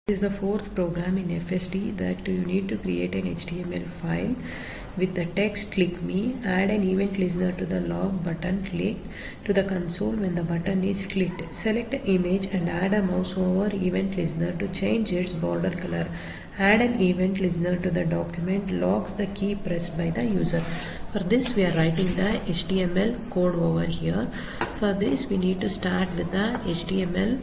This is the fourth program in FSD that you need to create an HTML file with the text click me, add an event listener to the log button clicked to the console when the button is clicked. Select an image and add a mouse over event listener to change its border color. Add an event listener to the document, logs the key pressed by the user. For this we are writing the HTML code over here. For this we need to start with the HTML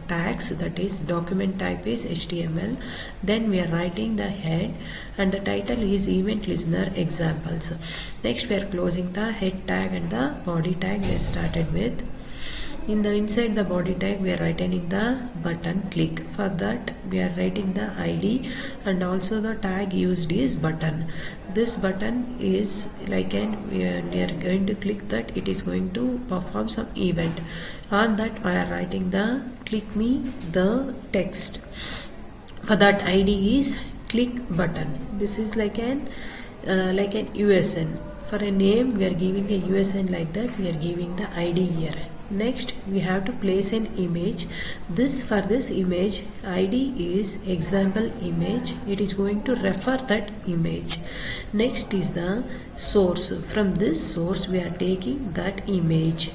tags, that is document type is HTML. Then we are writing the head and the title is event listener examples. Next we are closing the head tag and the body tag we started with. Inside the body tag we are writing the button click. For that we are writing the ID and also the tag used is button. This button is like we are going to click that, it is going to perform some event. On that I are writing the click me the text. For that ID is click button. This is like an USN. For a name we are giving a USN, like that we are giving the ID here. Next we have to place an image. For this image ID is example image. It is going to refer that image. Next is the source. From this source we are taking that image.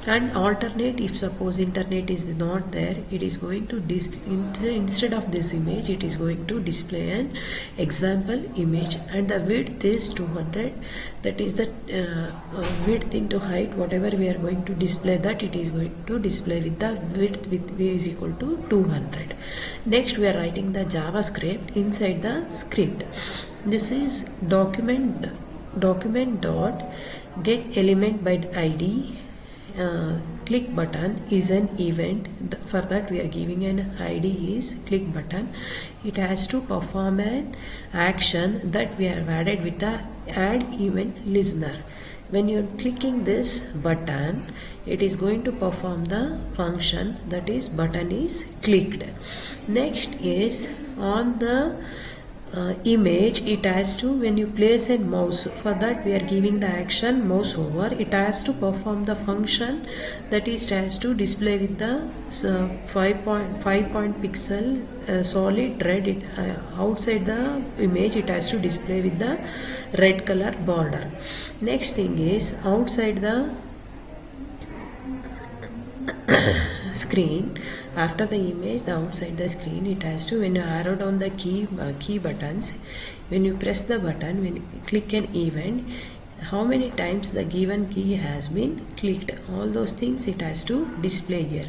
And alternate, if suppose internet is not there, it is going to instead of this image it is going to display an example image, and the width is 200. That is the width into height, whatever we are going to display, that it is going to display with the width with v is equal to 200. Next we are writing the JavaScript inside the script. This is document dot get element by ID. Click button is an event. For that we are giving an ID is click button. It has to perform an action that we have added with the add event listener. When you are clicking this button, it is going to perform the function, that is button is clicked. Next is on the image, it has to, when you place a mouse, for that we are giving the action mouse over. It has to perform the function, that is it has to display with the 5 point pixel solid red. Outside the image it has to display with the red color border. Next thing is outside the screen, after the image, the outside the screen, it has to, when you arrow down the key buttons, when you press the button, when you click an event, how many times the given key has been clicked, all those things it has to display here.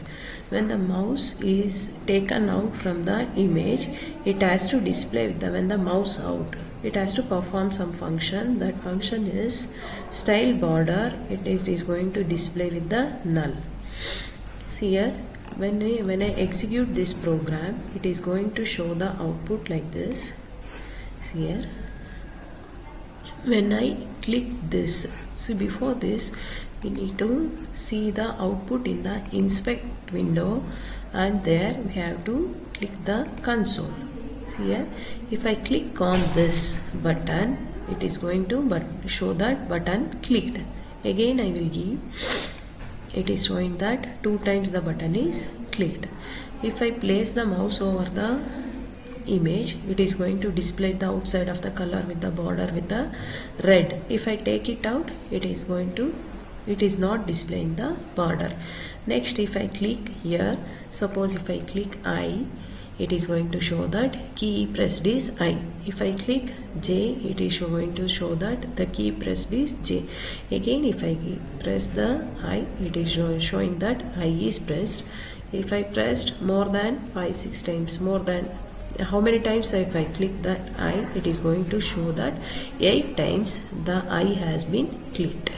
When the mouse is taken out from the image, it has to display with when the mouse out, it has to perform some function. That function is style border. It is going to display with the null. See here, when I execute this program, it is going to show the output like this. See here, when I click this, so before this we need to see the output in the inspect window, and there we have to click the console. See here, if I click on this button, it is going to show that button clicked. Again I will give, it is showing that 2 times the button is clicked. If I place the mouse over the image, it is going to display the outside of the color with the border with the red. If I take it out, it is not displaying the border. Next, if I click here, suppose if I click I, it is going to show that key pressed is I. If I click J, it is going to show that the key pressed is J. Again, if I press the I, it is showing that I is pressed. If I pressed more than 5-6 times, more than how many times if I click that I, it is going to show that 8 times the I has been clicked.